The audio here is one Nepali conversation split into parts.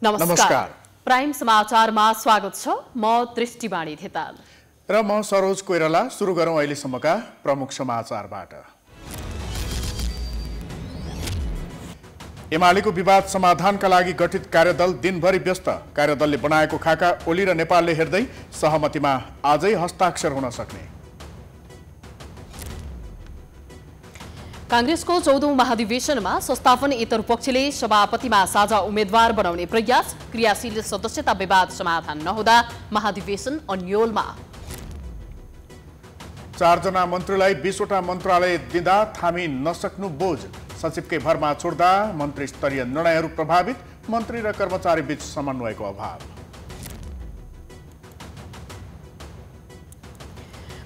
नमस्कार। प्राइम समाचारमा स्वागत छ। म दृष्टिवाणी धेताल र म सरोज कोइराला। सुरु गरौं अहिलेसम्मका प्रमुख समाचारबाट। एमालेको विवाद समाधानका लागि गठित कार्यदल दिनभरि व्यस्त। कार्यदलले बनाएको खाका ओली र नेपालले हेर्दै सहमतिमा आजै हस्ताक्षर हुन सक्ने। कांग्रेसको 14औं महाधिवेशनमा संस्थापनेतर पक्षले सभापतिमा साझा उम्मेद्वार बनाउने प्रयास। क्रियाशील सदस्यता विवाद समाधान नहुँदा महाधिवेशन अन्योलमा। 4 जना मन्त्रीलाई 20 वटा मन्त्रालय दिँदा थामी नसक्नु बोझ। सचिवकै भरमा छोड्दा मन्त्री स्तरीय निर्णयहरू प्रभावित। मन्त्री र कर्मचारी बीच समन्वयको अभाव।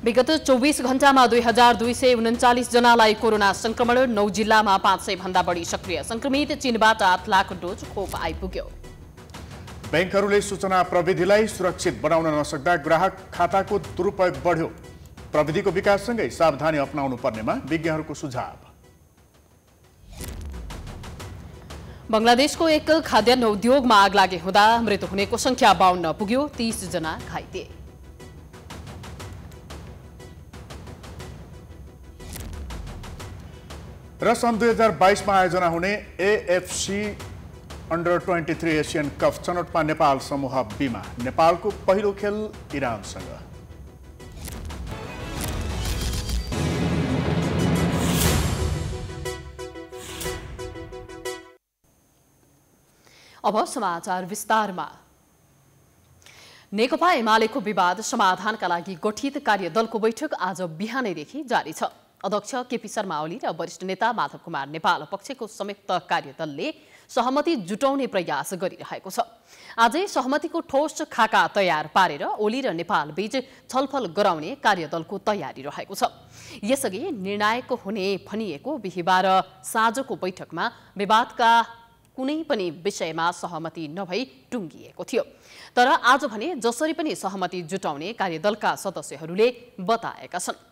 विगत 24 घण्टामा 2239 जनालाई कोरोना संक्रमण। 9 जिल्लामा 500 भन्दा बढी सक्रिय संक्रमित। चीनबाट 8 लाख डोज खोप आइपुग्यो। बैंकहरूले सूचना प्रविधिलाई सुरक्षित बनाउन नसक्दा ग्राहक खाताको दुरुपयोग बढ्यो। प्रविधिको विकाससँगै सावधानी अपनाउनु पर्नेमा विज्ञहरूको सुझाव। बंगलादेशको एक खाद्यान्न उद्योगमा आग लागे हुँदा मृत्यु हुनेको संख्या 52 पुग्यो। 30 जना घाइते। र सन् 2022 मा आयोजना हुने एएफसी अन्डर 23 एसियन कप छनौटमा नेपाल समूह बीमा। नेपालको पहिलो खेल इरानसँग। अब समाचार विस्तारमा। नेकपा एमालेको विवाद समाधानका लागि गठित कार्यदलको बैठक आज बिहानैदेखि जारी छ। अध्यक्ष केपी शर्मा ओली र वरिष्ठ नेता माधव कुमार नेपाल पक्षको संयुक्त कार्यदलले सहमति जुटाउने प्रयास गरिरहेको छ। आजै सहमतिको ठोस खाका तयार पारेर ओली र नेपाल बीच छलफल गराउने कार्यदलको तयारी रहेको छ। यसअघि निर्णायक हुने भनिएको बिहीबार साँझको बैठकमा विवादका कुनै पनि विषयमा सहमति नभई टुङ्गिएको थियो। तर आज भने जसरी पनि सहमति जुटाउने कार्यदलका सदस्यहरूले बताएका छन्।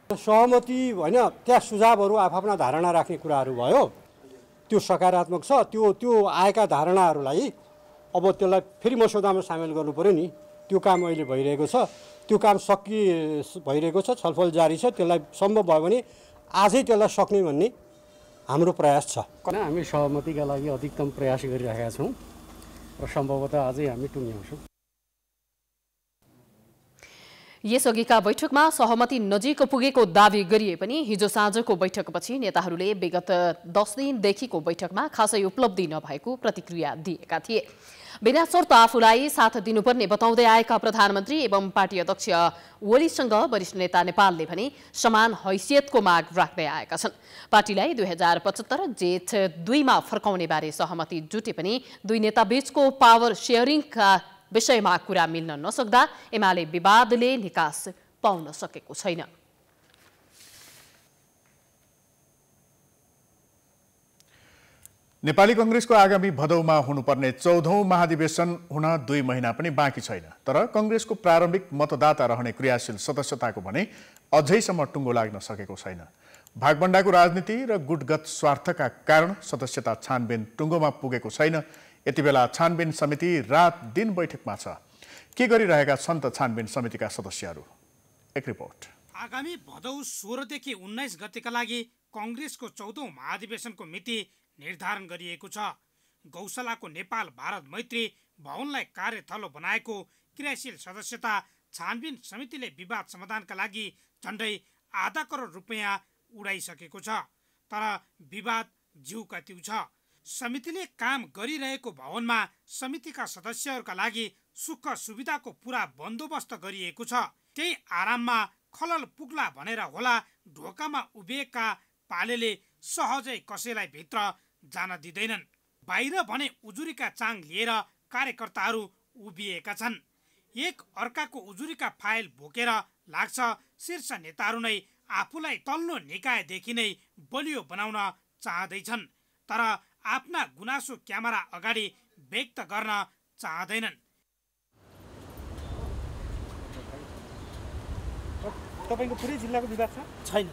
सहमति होइन, त्यहाँ सुझावहरू आफ्ना धारणा राख्ने कुराहरू भयो। त्यो सकारात्मक छ। त्यो आएका धारणाहरूलाई अब त्यसलाई फेरि मसौदामा सामेल गर्नु पर्यो नि। त्यो काम अहिले भइरहेको छ। त्यो काम भइरहेको छ। छलफल जारी छ। त्यसलाई सम्भव भयो भने आजै त्यसलाई सक्ने भन्ने हाम्रो प्रयास छ। हामी सहमतिका लागि अधिकतम प्रयास गरिरहेका छौँ र सम्भवतः आजै हामी टुङ्ग्याउँछौँ। यसअघिका बैठकमा सहमति नजिक पुगेको दावी गरिए पनि हिजो साँझको बैठकपछि नेताहरूले विगत 10 दिनदेखिको बैठकमा खासै उपलब्धि नभएको प्रतिक्रिया दिएका थिए। बिना शर्त आफूलाई साथ दिनुपर्ने बताउँदै आएका प्रधानमन्त्री एवं पार्टी अध्यक्ष ओलीसँग वरिष्ठ नेता नेपालले भने समान हैसियतको माग राख्दै आएका छन्। पार्टीलाई 2075 जेठ 2 मा फर्काउने बारे सहमति जुटे पनि दुई नेता बीचको पावर शेयरिङका विषयमा कुरा मिल्न नसक्दा एमाले विवादले निकास पाउन सकेको छैन। नेपाली कांग्रेसको आगामी भदौमा हुनुपर्ने 14औं महाधिवेशन हुन 2 महिना पनि बाँकी छैन। तर कांग्रेसको प्रारम्भिक मतदाता रहने क्रियाशील सदस्यताको भने अझैसम्म टुङ्गो लाग्न सकेको छैन। भागभण्डाको राजनीति र गुटगत स्वार्थका कारण सदस्यता छानबिन टुङ्गोमा पुगेको छैन। यति बेला छानबिन समिति रात दिन बैठकमा छ। के गरिरहेका छन् त छानबिन समितिका सदस्यहरू? एक रिपोर्ट। आगामी भदौ 16 देखि 19 गतेका लागि कांग्रेसको 14औं महाधिवेशनको मिति निर्धारण गरिएको छ। गौशालाको नेपाल भारत मैत्री भवनलाई कार्यथलो बनाएको क्रियाशील सदस्यता छानबिन समितिले विवाद समाधानका लागि झण्डै आधा करोड रुपैयाँ उडाइसकेको छ। तर विवाद जिउका त्यउ छ। समितिले काम गरिरहेको भवनमा समितिका सदस्यहरूका लागि सुख सुविधाको पूरा बन्दोबस्त गरिएको छ। त्यही आराममा खलल पुग्ला भनेर होला ढोकामा उभिएका पालेले सहजै कसैलाई भित्र जान दिँदैनन्। बाहिर भने उजुरीका चाङ लिएर कार्यकर्ताहरू उभिएका छन्। एक अर्काको उजुरीका फाइल बोकेर लाग्छ शीर्ष नेताहरू नै आफूलाई तल्लो निकायदेखि नै बलियो बनाउन चाहँदैछन्। तर आफ्ना गुनासो क्यामेरा अगाडि व्यक्त गर्न चाहँदैनन्। तपाईको पुरै जिल्लाको विवाद छ? छैन।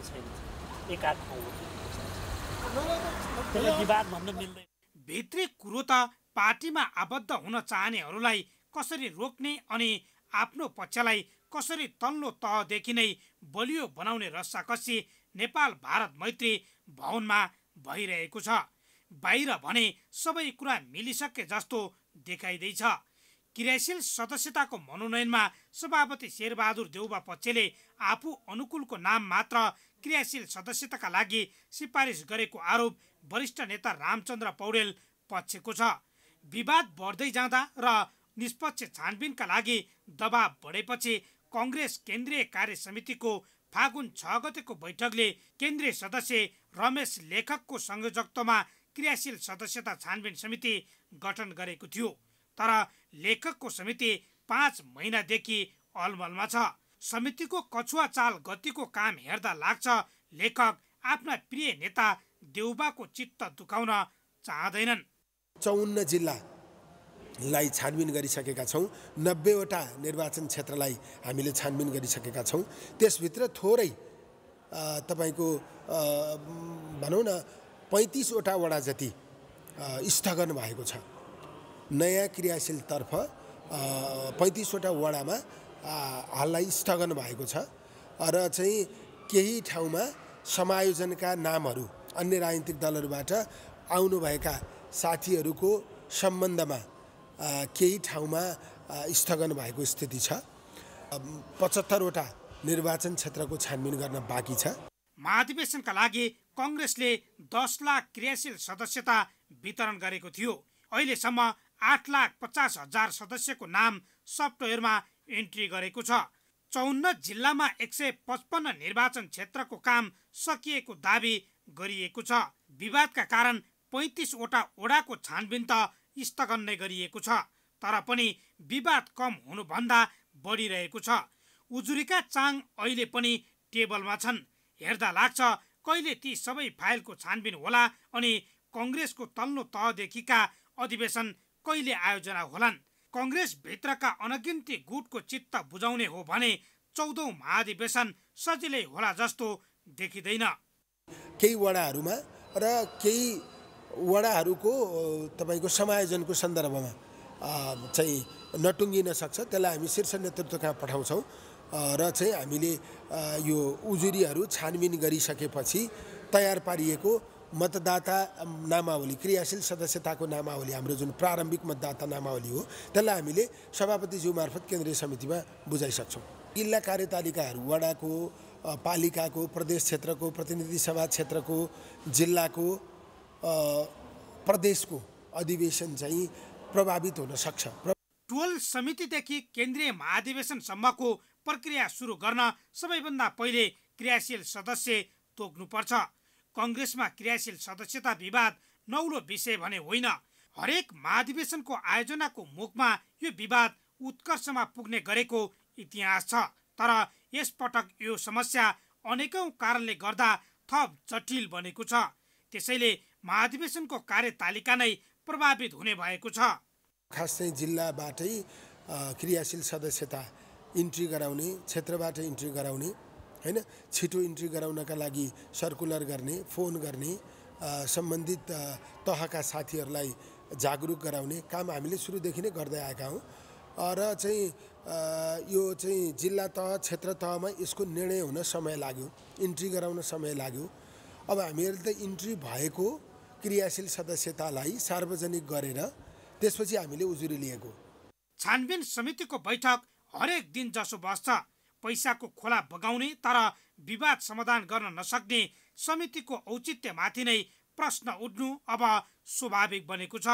एकाध ठाउँमा त्यसलाई विवाद भन्न मिल्दैन। भित्री कुरो त पार्टीमा आबद्ध हुन चाहनेहरूलाई कसरी रोक्ने अनि आफ्नो पक्षलाई कसरी तल्लो तहदेखि नै बलियो बनाउने रस्साकसी नेपाल भारत मैत्री भवनमा भइरहेको छ। बाहिर भने सबै कुरा मिलिसके जस्तो देखाइदैछ। क्रियाशील सदस्यताको मनोनयनमा सभापति शेरबहादुर देउबा पक्षले आफू अनुकूलको नाम मात्र क्रियाशील सदस्यताका लागि सिफारिस गरेको आरोप वरिष्ठ नेता रामचन्द्र पौडेल पक्षको छ। विवाद बढ्दै जाँदा र निष्पक्ष छानबिनका लागि दबाव बढेपछि कांग्रेस केन्द्रीय कार्य समितिको फागुन 6 गतेको बैठकले केन्द्रीय सदस्य रमेश लेखकको संयोजकत्वमा क्रियाशील सदस्यता छानबिन समिति गठन गरेको थियो। तर लेखकको समिति 5 महिनादेखि अलमलमा छ। समितिको कछुवा चाल गतिको काम हेर्दा लाग्छ लेखक आफ्ना प्रिय नेता देउबाको चित्त दुखाउन चाहँदैनन्। 54 जिल्लालाई छानबिन गरिसकेका छौँ। 90वटा निर्वाचन क्षेत्रलाई हामीले छानबिन गरिसकेका छौँ। त्यसभित्र थोरै तपाईको भनौँ न 35वटा वडा जति स्थगन भएको छ। नयाँ क्रियाशीलतर्फ 35वटा वडामा हाललाई स्थगन भएको छ र चाहिँ केही ठाउँमा समायोजनका नामहरू अन्य राजनीतिक दलहरूबाट आउनुभएका साथीहरूको सम्बन्धमा केही ठाउँमा स्थगन भएको स्थिति छ। 75वटा निर्वाचन क्षेत्रको छानबिन गर्न बाँकी छ। महाधिवेशनका लागि कांग्रेसले 10 लाख क्रियाशील सदस्यता वितरण गरेको थियो। अहिलेसम्म 8,50,000 सदस्यको नाम सफ्टवेयरमा एन्ट्री गरेको छ। 54 जिल्लामा 155 निर्वाचन क्षेत्रको काम सकिएको दाबी गरिएको छ। विवादका कारण 35वटा वडाको छानबिन त स्थगन नै गरिएको छ। तर पनि विवाद कम हुनुभन्दा बढिरहेको छ। उजुरीका चाङ अहिले पनि टेबलमा छन्। हेर्दा लाग्छ कहिले ती सबै फाइलको छानबिन होला अनि कांग्रेसको तल्लो तहदेखिका अधिवेशन कहिले आयोजना होलान्। कांग्रेस भित्रका अनगिन्ती गुटको चित्त बुझाउने हो भने 14औं महाधिवेशन सजिलै होला जस्तो देखिँदैन। केही वडाहरूमा र केही वडाहरूको तपाईको समायोजनको सन्दर्भमा चाहिँ नटुङ्गिन सक्छ। त्यसलाई हामी शीर्ष नेतृत्व कहाँ पठाउँछौँ र चाहिँ हामीले यो उजुरीहरू छानबिन गरिसकेपछि तयार पारिएको मतदाता नामावली क्रियाशील सदस्यताको नामावली हाम्रो जुन प्रारम्भिक मतदाता नामावली हो त्यसलाई हामीले सभापतिज्यू मार्फत केन्द्रीय समितिमा बुझाइसक्छौँ। जिल्ला कार्यतालिकाहरू वडाको पालिकाको प्रदेश क्षेत्रको प्रतिनिधि सभा क्षेत्रको जिल्लाको प्रदेशको अधिवेशन चाहिँ प्रभावित हुन सक्छ। टोल समितिदेखि केन्द्रीय महाधिवेशनसम्मको प्रक्रिया सुरु गर्न सबैभन्दा पहिले क्रियाशील सदस्य तोक्नुपर्छ। कांग्रेसमा क्रियाशील सदस्यता विवाद नौलो विषय भने होइन। हरेक महाधिवेशनको आयोजनाको मुखमा यो विवाद उत्कर्षमा पुग्ने गरेको इतिहास छ। तर यसपटक यो समस्या अनेकौं कारणले गर्दा थप जटिल बनेको छ। त्यसैले महाधिवेशनको कार्यतालिका नै प्रभावित हुने भएको छ। खास चाहिँ जिल्लाबाटै क्रियाशील सदस्यता इन्ट्री गराउने, क्षेत्रबाट इन्ट्री गराउने हैन, छिटो इन्ट्री गराउनका लागि सर्कुलर गर्ने, फोन गर्ने, सम्बन्धित तहका साथीहरूलाई जागरुक गराउने काम हामीले सुरुदेखि नै गर्दै आएका हौँ। र चाहिँ यो चाहिँ जिल्ला तह क्षेत्र तहमा यसको निर्णय हुन समय लाग्यो, इन्ट्री गराउन समय लाग्यो। अब हामीहरूले त इन्ट्री भएको क्रियाशील सदस्यतालाई सार्वजनिक गरेर त्यसपछि हामीले उजुरी लिएको। छानबिन समितिको बैठक हरेक दिन जसो बस्छ। पैसाको खोला बगाउने तर विवाद समाधान गर्न नसक्ने समितिको औचित्यमाथि नै प्रश्न उठ्नु अब स्वाभाविक बनेको छ।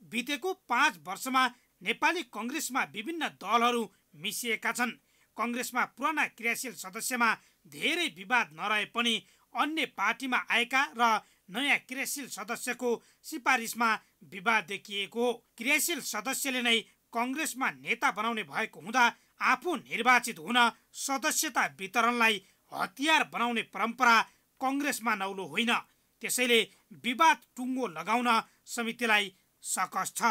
बितेको 5 वर्षमा नेपाली कांग्रेसमा विभिन्न दलहरू मिसिएका छन्। कांग्रेसमा पुराना क्रियाशील सदस्यमा धेरै विवाद नरहे पनि अन्य पार्टीमा आएका र नयाँ क्रियाशील सदस्यको सिफारिसमा विवाद देखिएको हो। क्रियाशील सदस्यले नै कांग्रेसमा नेता बनाउने भएको हुँदा आफू निर्वाचित हुन सदस्यता वितरणलाई हतियार बनाउने परम्परा कांग्रेसमा नौलो होइन। त्यसैले विवाद टुङ्गो लगाउन समितिलाई सकस छ।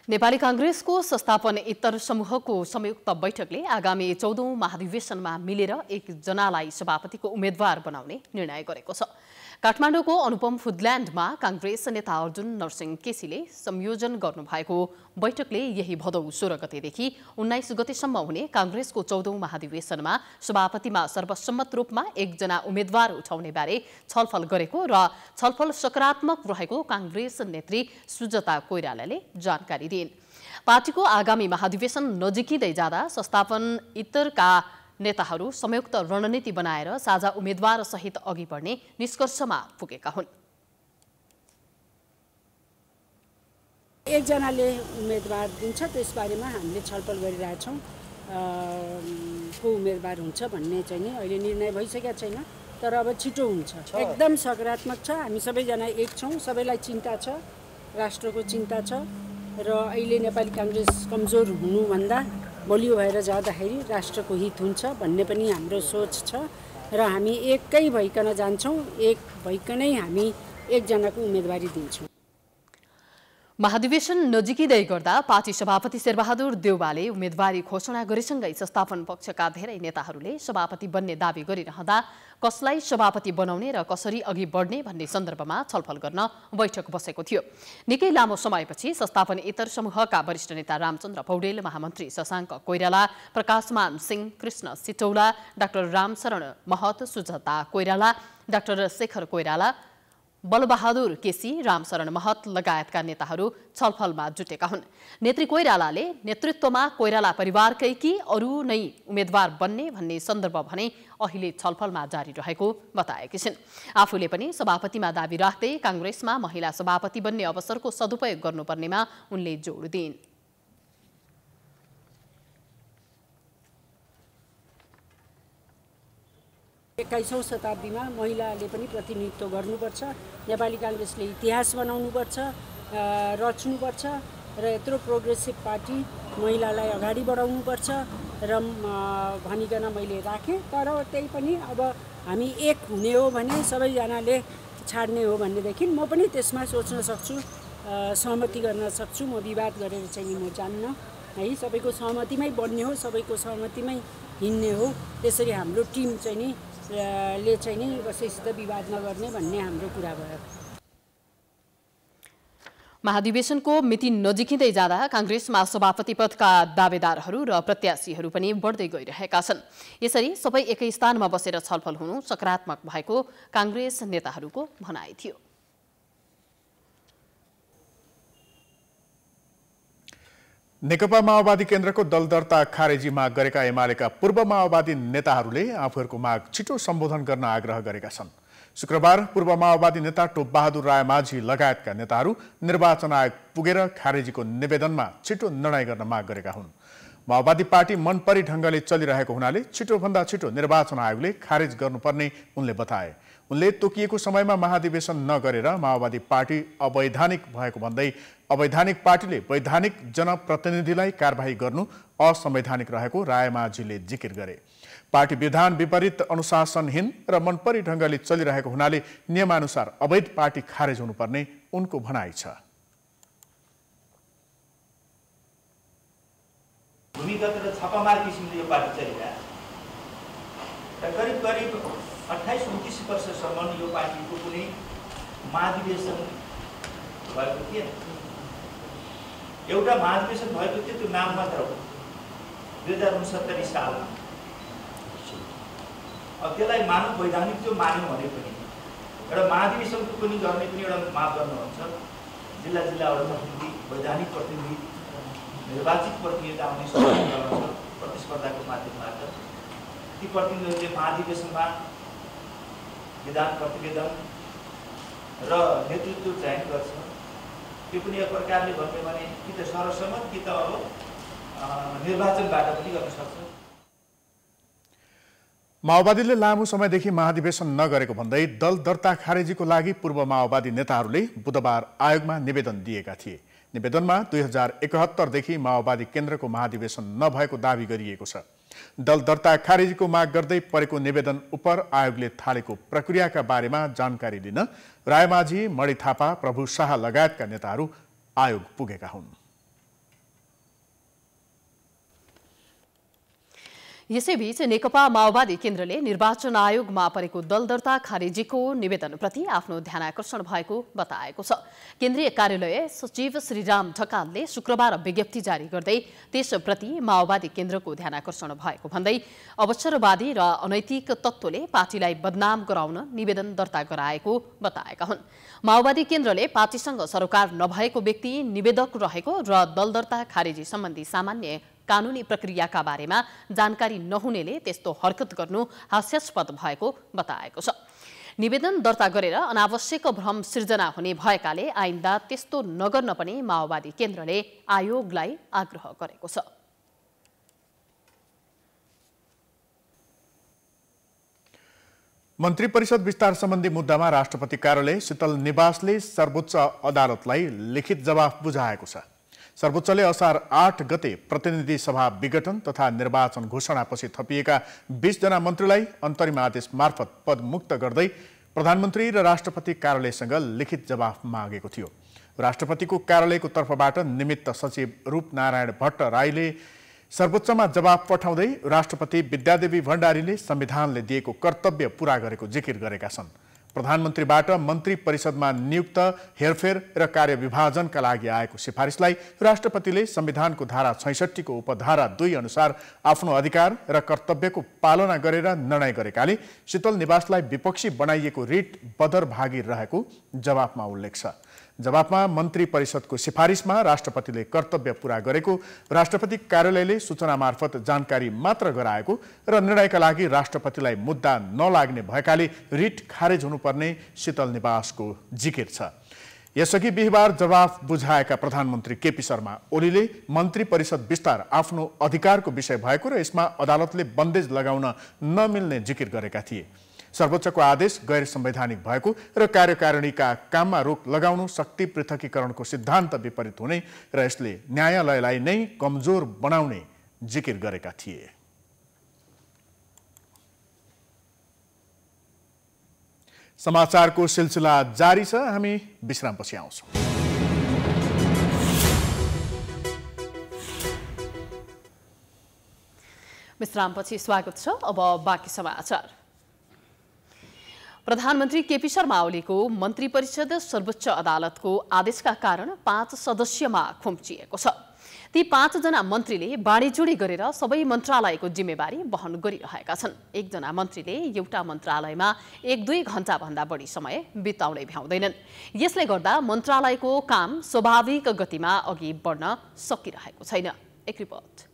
नेपाली कांग्रेसको संस्थापन इतर समूहको संयुक्त बैठकले आगामी 14औं महाधिवेशनमा मिलेर एकजनालाई सभापतिको उम्मेद्वार बनाउने निर्णय गरेको छ। काठमाडौँको अनुपम फुडल्यान्डमा कांग्रेस नेता अर्जुन नरसिंह केसीले संयोजन गर्नुभएको बैठकले यही भदौ 16 गतेदेखि 19 गतेसम्म हुने कांग्रेसको 14औं महाधिवेशनमा सभापतिमा सर्वसम्मत रूपमा एकजना उम्मेद्वार उठाउने बारे छलफल गरेको र छलफल सकारात्मक रहेको कांग्रेस नेत्री सुजता कोइरालाले जानकारी दिइन्। पार्टीको आगामी महाधिवेशन नजिकिँदै जाँदा संस्थापन इतरका नेताहरू संयुक्त रणनीति बनाएर साझा उम्मेद्वार सहित अघि बढ्ने निष्कर्षमा पुगेका हुन्। एकजनाले उम्मेदवार दिन्छ, त्यसबारेमा हामीले छलफल गरिरहेछौँ। को उम्मेदवार हुन्छ भन्ने चाहिँ नि अहिले निर्णय भइसकेको छैन, तर अब छिटो हुन्छ। एकदम सकारात्मक छ। हामी सबैजना एक छौँ, सबैलाई चिन्ता छ, राष्ट्रको चिन्ता छ र अहिले नेपाली कांग्रेस कमजोर हुनुभन्दा बलियो भएर जाँदाखेरि राष्ट्रको हित हुन्छ भन्ने पनि हाम्रो सोच छ र हामी एकै भइकन जान्छौँ, एक भइकनै हामी एकजनाको उम्मेदवारी दिन्छौँ। महाधिवेशन नजिकिँदै गर्दा पार्टी सभापति शेरबहादुर देउवाले उम्मेदवारी घोषणा गरेसँगै संस्थापन पक्षका धेरै नेताहरूले सभापति बन्ने दावी गरिरहँदा कसलाई सभापति बनाउने र कसरी अघि बढ्ने भन्ने सन्दर्भमा छलफल गर्न बैठक बसेको थियो। निकै लामो समयपछि संस्थापन इतर समूहका वरिष्ठ नेता रामचन्द्र पौडेल, महामन्त्री शशाङ्क कोइराला, प्रकाशमान सिंह, कृष्ण सिटौला, डाक्टर रामशरण महत, सुजता कोइराला, डाक्टर शेखर कोइराला, बलबहादुर केसी, रामशरण महत लगायतका नेताहरू छलफलमा जुटेका हुन्। नेत्री कोइरालाले नेतृत्वमा कोइराला परिवारकै कि अरू नै उम्मेद्वार बन्ने भन्ने सन्दर्भ भने अहिले छलफलमा जारी रहेको बताएकी छिन्। आफूले पनि सभापतिमा दावी राख्दै कांग्रेसमा महिला सभापति बन्ने अवसरको सदुपयोग गर्नुपर्नेमा उनले जोड दिइन्। एक्काइसौँ शताब्दीमा महिलाले पनि प्रतिनिधित्व गर्नुपर्छ। नेपाली कांग्रेसले इतिहास बनाउनुपर्छ, रच्नुपर्छ र यत्रो प्रोग्रेसिभ पार्टी महिलालाई अगाडि बढाउनुपर्छ र भनिकन मैले राखेँ। तर त्यही पनि अब हामी एक हुने हो भने सबैजनाले छाड्ने हो भनेदेखि म पनि त्यसमा सोच्न सक्छु, सहमति गर्न सक्छु। म विवाद गरेर चाहिँ म जान्न है, सबैको सहमतिमै बढ्ने हो, सबैको सहमतिमै हिँड्ने हो। त्यसरी हाम्रो टिम चाहिँ नि ले चाहिँ नि कसैसित विवाद नगर्ने भन्ने हाम्रो कुरा भयो। महाधिवेशनको मिति नजिकिँदै जाँदा कांग्रेसमा सभापति पदका दावेदारहरू र प्रत्याशीहरू पनि बढ्दै गइरहेका छन्। यसरी सबै एकै स्थानमा बसेर छलफल हुनु सकारात्मक भएको कांग्रेस नेताहरूको भनाइ थियो। नेकपा माओवादी केन्द्रको दल दर्ता खारेजी माग गरेका एमालेका पूर्व माओवादी नेताहरूले आफूहरूको माग छिटो सम्बोधन गर्न आग्रह गरेका छन्। शुक्रबार पूर्व माओवादी नेता टोपबहादुर रायमाझी लगायतका नेताहरू निर्वाचन आयोग पुगेर खारेजीको निवेदनमा छिटो निर्णय गर्न माग गरेका हुन्। माओवादी पार्टी मनपरी ढंगले चलिरहेको हुनाले छिटोभन्दा छिटो निर्वाचन आयोगले खारेज गर्नुपर्ने उनले बताए। उनले तोकिएको समयमा महाधिवेशन नगरेर माओवादी पार्टी अवैधानिक भएको भन्दै अवैधानिक पार्टीले वैधानिक जनप्रतिनिधिलाई कारबाही गर्नु असंवैधानिक रहेको रायमाझीले जिकिर गरे। पार्टी विधान विपरीत अनुशासनहीन र मनपरी ढंगले चलिरहेको हुनाले नियमानुसार अवैध पार्टी खारेज हुनुपर्ने उनको भनाइ छ। भूमिगत र छापामार किसिमले यो पार्टी चलिरहेको र करिब 28-29 वर्षसम्म यो पार्टीको कुनै महाधिवेशन भएको थिएन। एउटा महाधिवेशन भएको थियो, त्यो नाम मात्र हो, 2069 सालमा। अब त्यसलाई मानव वैधानिक त्यो मान्यो भने पनि एउटा महाधिवेशनको पनि गर्ने पनि एउटा मापदण्ड हुन्छ। जिल्ला जिल्लाबाट प्रतिनिधि, वैधानिक प्रतिनिधि, निर्वाचित प्रतिनिधि आउने प्रतिस्पर्धाको माध्यमबाट ती प्रतिनिधिहरूले महाधिवेशनमा विधान प्रतिवेदन र नेतृत्व चयन गर्छ। त्यो पनि एक प्रकारले भन्यो भने कि त सर्वसम्मत कि त अब निर्वाचनबाट पनि गर्न सक्छ। माओवादीले लामो समयदेखि महाधिवेशन नगरेको भन्दै दल दर्ता खारेजीको लागि पूर्व माओवादी नेताहरूले बुधबार आयोगमा निवेदन दिएका थिए। निवेदनमा 2071 देखि माओवादी केन्द्रको महाधिवेशन नभएको दावी गरिएको छ। दल दर्ता खारेजीको माग गर्दै परेको निवेदन उप आयोगले थालेको प्रक्रियाका बारेमा जानकारी लिन रायमाझी, मणि थापा, प्रभु शाह लगायतका नेताहरू आयोग पुगेका हुन्। यसैबीच नेकपा माओवादी केन्द्रले निर्वाचन आयोगमा परेको दल दर्ता खारेजीको निवेदनप्रति आफ्नो ध्यानाकर्षण भएको बताएको छ। केन्द्रीय कार्यालय सचिव श्रीराम ढकालले शुक्रबार विज्ञप्ति जारी गर्दै त्यसप्रति माओवादी केन्द्रको ध्यानाकर्षण भएको भन्दै अवसरवादी र अनैतिक तत्त्वले पार्टीलाई बदनाम गराउन निवेदन दर्ता गराएको बताएका हुन्। माओवादी केन्द्रले पार्टीसँग सरोकार नभएको व्यक्ति निवेदक रहेको र दल दर्ता खारेजी सम्बन्धी सामान्य कानुनी प्रक्रियाका बारेमा जानकारी नहुनेले त्यस्तो हरकत गर्नु हास्यास्पद भएको बताएको छ। निवेदन दर्ता गरेर अनावश्यक भ्रम सिर्जना हुने भएकाले आइन्दा त्यस्तो नगर्न पनि माओवादी केन्द्रले आयोगलाई आग्रह गरेको छ। मन्त्री परिषद विस्तार सम्बन्धी मुद्दामा राष्ट्रपति कार्यालय शीतल निवासले सर्वोच्च अदालतलाई लिखित जवाफ बुझाएको छ। सर्वोच्चले असार 8 गते प्रतिनिधि सभा विघटन तथा निर्वाचन घोषणापछि थपिएका 20 जना मन्त्रीलाई अन्तरिम आदेश मार्फत पदमुक्त गर्दै प्रधानमन्त्री र राष्ट्रपति कार्यालयसँग लिखित जवाफ मागेको थियो। राष्ट्रपतिको कार्यालयको तर्फबाट निमित्त सचिव रूपनारायण भट्ट राईले सर्वोच्चमा जवाफ पठाउँदै राष्ट्रपति विद्यादेवी भण्डारीले संविधानले दिएको कर्तव्य पूरा गरेको जिकिर गरेका छन्। प्रधानमन्त्रीबाट मन्त्री परिषदमा नियुक्त हेरफेर र कार्यविभाजनका लागि आएको सिफारिसलाई राष्ट्रपतिले संविधानको धारा 66 को उपधारा 2 अनुसार आफ्नो अधिकार र कर्तव्यको पालना गरेर निर्णय गरेकाले शीतल निवासलाई विपक्षी बनाइएको रिट बदरभागी रहेको जवाफमा उल्लेख छ। जवाफमा मन्त्री परिषदको सिफारिसमा राष्ट्रपतिले कर्तव्य पूरा गरेको राष्ट्रपति कार्यालयले सूचना मार्फत जानकारी मात्र गराएको र निर्णयका लागि राष्ट्रपतिलाई मुद्दा नलाग्ने भएकाले रिट खारेज हुनुपर्ने शीतल निवासको जिकिर छ। यसअघि बिहिबार जवाफ बुझाएका प्रधानमन्त्री केपी शर्मा ओलीले मन्त्री परिषद विस्तार आफ्नो अधिकारको विषय भएको र यसमा अदालतले बन्देज लगाउन नमिल्ने जिकिर गरेका थिए। सर्वोच्चको आदेश गैर संवैधानिक भएको र कार्यकारिणीका काममा रोक लगाउनु शक्ति पृथकीकरणको सिद्धान्त विपरीत हुने र यसले न्यायालयलाई नै कमजोर बनाउने जिकिर गरेका थिए। समाचारको सिलसिला जारी छ। हामी विश्रामपछि आउँछौँ। विश्रामपछि स्वागत छ। अब बाँकी समाचार। प्रधानमन्त्री केपी शर्मा ओलीको मन्त्री परिषद सर्वोच्च अदालतको आदेशका कारण 5 सदस्यमा खुम्चिएको छ। ती 5 जना मन्त्रीले बाँडीचुँडी गरेर सबै मन्त्रालयको जिम्मेवारी वहन गरिरहेका छन्। एकजना मन्त्रीले एउटा मन्त्रालयमा 1-2 घण्टाभन्दा बढी समय बिताउनै भ्याउँदैनन्। यसले गर्दा मन्त्रालयको काम स्वाभाविक गतिमा अघि बढ्न सकिरहेको छैन। एक रिपोर्ट।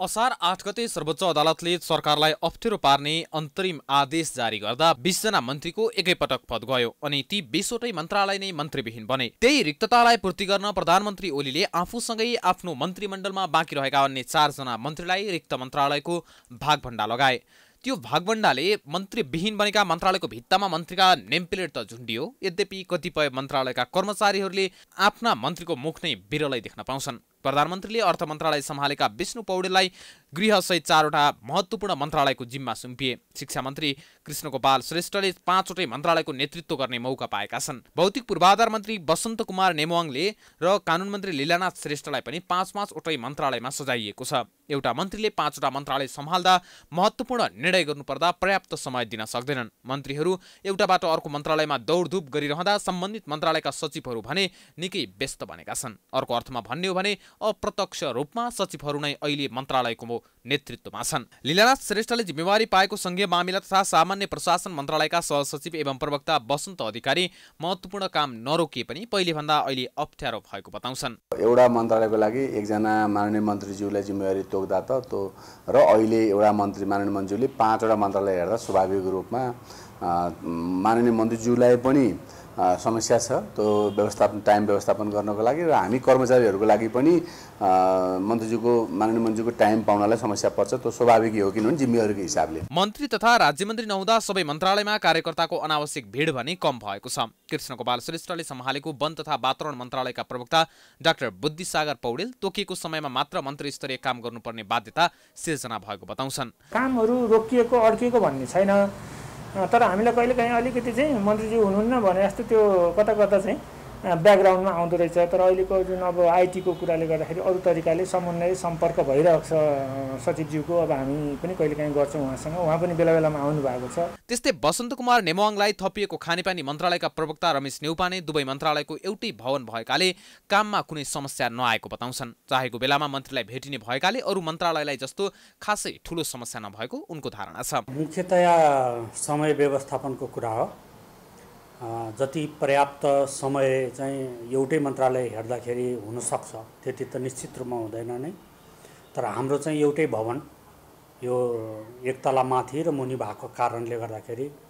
असार 8 गते सर्वोच्च अदालतले सरकारलाई अप्ठ्यारो पार्ने अन्तरिम आदेश जारी गर्दा 20 जना मन्त्रीको एकैपटक पद गयो अनि ती 20 वटै मन्त्रालय नै मन्त्रीविहीन बने। त्यही रिक्ततालाई पूर्ति गर्न प्रधानमन्त्री ओलीले आफूसँगै आफ्नो मन्त्रीमण्डलमा बाँकी रहेका अन्य 4 जना मन्त्रीलाई रिक्त मन्त्रालयको भागभण्डा लगाए। त्यो भागभण्डाले मन्त्रीविहीन बनेका मन्त्रालयको भित्तामा मन्त्रीका नेमप्लेट त झुन्डियो। यद्यपि कतिपय मन्त्रालयका कर्मचारीहरूले आफ्ना मन्त्रीको मुख नै बिरलै देख्न पाउँछन्। प्रधानमन्त्रीले अर्थ मन्त्रालय सम्हालेका विष्णु पौडेललाई गृहसहित 4वटा महत्त्वपूर्ण मन्त्रालयको जिम्मा सुम्पिए। शिक्षा मन्त्री कृष्णगोपाल श्रेष्ठले 5 वटै मन्त्रालयको नेतृत्व गर्ने मौका पाएका छन्। भौतिक पूर्वाधार मन्त्री बसन्त कुमार नेमवाङले र कानुन मन्त्री लीलानाथ श्रेष्ठलाई पनि 5-5 वटै मन्त्रालयमा सजाइएको छ। एउटा मन्त्रीले 5 वटा मन्त्रालय सम्हाल्दा महत्त्वपूर्ण निर्णय गर्नुपर्दा पर्याप्त समय दिन सक्दैनन्। मन्त्रीहरू एउटाबाट अर्को मन्त्रालयमा दौडधुप गरिरहँदा सम्बन्धित मन्त्रालयका सचिवहरू भने निकै व्यस्त बनेका छन्। अर्को अर्थमा भन्ने हो भने अप्रत्यक्ष रूपमा सचिवहरू नै अहिले मन्त्रालयको नेतृत्वमा छन्। लीलानाथ श्रेष्ठले जिम्मेवारी पाएको संघीय मामिला तथा सामान्य प्रशासन मन्त्रालयका सहसचिव एवं प्रवक्ता बसन्त अधिकारी महत्त्वपूर्ण काम नरोकिए पनि पहिलेभन्दा अहिले अप्ठ्यारो भएको बताउँछन्। एउटा मन्त्रालयको लागि एकजना माननीय मन्त्रीज्यूलाई जिम्मेवारी तोक्दा त र अहिले एउटा मन्त्री माननीय मन्त्रीज्यूले 5 वटा मन्त्रालय हेर्दा स्वाभाविक रूपमा माननीय मन्त्रीज्यूलाई पनि समस्या छ। त्यो व्यवस्थापन टाइम व्यवस्थापन गर्नको लागि र हामी कर्मचारीहरूको लागि पनि मन्त्रीज्यूको माननीय मन्त्रीको टाइम पाउनलाई समस्या पर्छ। त्यो स्वाभाविक हो किनभने जिम्मेवारीको हिसाबले। मन्त्री तथा राज्यमन्त्री नहुँदा सबै मन्त्रालयमा कार्यकर्ताको अनावश्यक भिड भने कम भएको छ। कृष्णगोपाल श्रेष्ठले सम्हालेको वन तथा वातावरण मन्त्रालयका प्रवक्ता डाक्टर बुद्धिसागर पौडेल तोकिएको समयमा मात्र मन्त्री स्तरीय काम गर्नुपर्ने बाध्यता सिर्जना भएको बताउँछन्। कामहरू रोकिएको अड्किएको भन्ने छैन, तर हामीलाई कहिलेकाहीँ अलिकति चाहिँ मन्त्रीज्यू हुनुहुन्न भने जस्तो त्यो कता कता चाहिँ ब्याकग्राउन्डमा आउँदो रहेछ। तर अहिलेको जुन अब आइटीको कुराले गर्दाखेरि अरू तरिकाले समन्वय सम्पर्क भइरहेको छ सचिवज्यूको। अब हामी पनि कहिलेकाहीँ गर्छौँ उहाँसँग, उहाँ पनि बेला बेलामा आउनु भएको छ। त्यस्तै बसन्त कुमार नेमवाङलाई थपिएको खानेपानी मन्त्रालयका प्रवक्ता रमेश नेउपाने दुवै मन्त्रालयको एउटै भवन भएकाले काममा कुनै समस्या नआएको बताउँछन्। चाहेको बेलामा मन्त्रीलाई भेटिने भएकाले अरू मन्त्रालयलाई जस्तो खासै ठूलो समस्या नभएको उनको धारणा छ। मुख्यतया समय व्यवस्थापनको कुरा हो। जति पर्याप्त समय चाहिँ एउटै मन्त्रालय हेर्दाखेरि हुनसक्छ त्यति त निश्चित रूपमा हुँदैन नै। तर हाम्रो चाहिँ एउटै भवन, यो एक तला माथि र मुनि भएको कारणले गर्दाखेरि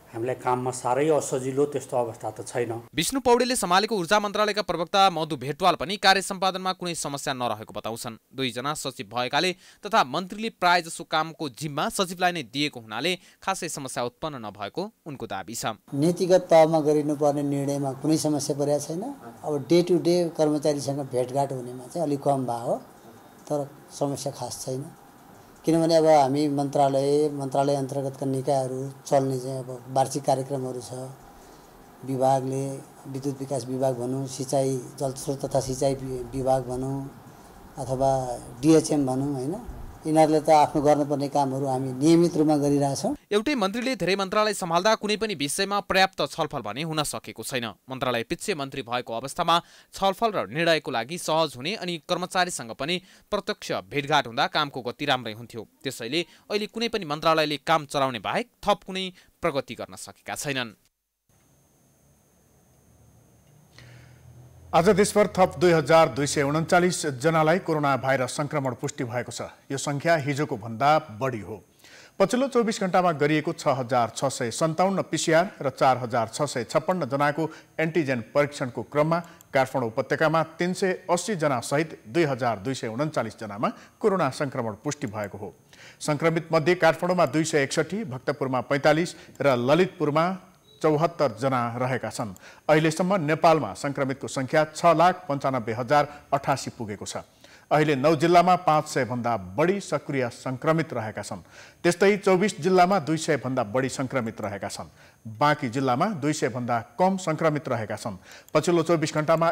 हामीलाई काममा साह्रै असजिलो त्यस्तो अवस्था त छैन। विष्णु पौडेलले सम्हालेको ऊर्जा मन्त्रालयका प्रवक्ता मधु भेटवाल पनि कार्य सम्पादनमा कुनै समस्या नरहेको बताउँछन्। दुईजना सचिव भएकाले तथा मन्त्रीले प्रायजसो कामको जिम्मा सचिवलाई नै दिएको हुनाले खासै समस्या उत्पन्न नभएको उनको दाबी छ। नीतिगत तहमा गरिनुपर्ने निर्णयमा कुनै समस्या परेको छैन। अब डे टु डे कर्मचारीसँग भेटघाट हुनेमा चाहिँ अलिक कम भयो, तर समस्या खास छैन। किनभने अब हामी मन्त्रालय अन्तर्गतका निकायहरू चल्ने चाहिँ अब वार्षिक कार्यक्रमहरू छ। विभागले विद्युत विकास विभाग भनौँ, सिँचाइ जलस्रोत तथा सिँचाइ विभाग भनौँ अथवा डिएचएम भनौँ, होइन, यिनीहरूले त आफ्नो गर्नुपर्ने कामहरू हामी नियमित रूपमा गरिरहेछौँ। एउटै मन्त्रीले धेरै मन्त्रालय सम्हाल्दा कुनै पनि विषयमा पर्याप्त छलफल भने हुन सकेको छैन। मन्त्रालय पिच्छे मन्त्री भएको अवस्थामा छलफल र निर्णयको लागि सहज हुने अनि कर्मचारीसँग पनि प्रत्यक्ष भेटघाट हुँदा कामको गति राम्रै हुन्थ्यो। त्यसैले अहिले कुनै पनि मन्त्रालयले काम चलाउने बाहेक थप कुनै प्रगति गर्न सकेका छैनन्। आज देशभर थप 2239 जनालाई कोरोना भाइरस संक्रमण पुष्टि भएको छ। यो संख्या हिजोको भन्दा बढी हो। पछिल्लो 24 घण्टामा गरिएको 6657 पीसीआर र 4656 जनाको एन्टिजेन परीक्षणको क्रममा काठमाडौँ उपत्यकामा 380 जना सहित 2239 जनामा कोरोना संक्रमण पुष्टि भएको हो। संक्रमित मध्ये काठमाडौँमा 261, भक्तपुरमा 45 र ललितपुरमा 74 जना रहेका छन्। अहिलेसम्म नेपालमा संक्रमितको संख्या 6,95,088 पुगेको छ। अहिले 9 जिल्लामा 500 भन्दा बढी सक्रिय संक्रमित रहेका छन्। त्यस्तै 24 जिल्लामा 200 भन्दा बढी संक्रमित रहेका छन्। बाँकी जिल्लामा 200 भन्दा कम संक्रमित रहेका छन्। पछिल्लो 24 घण्टामा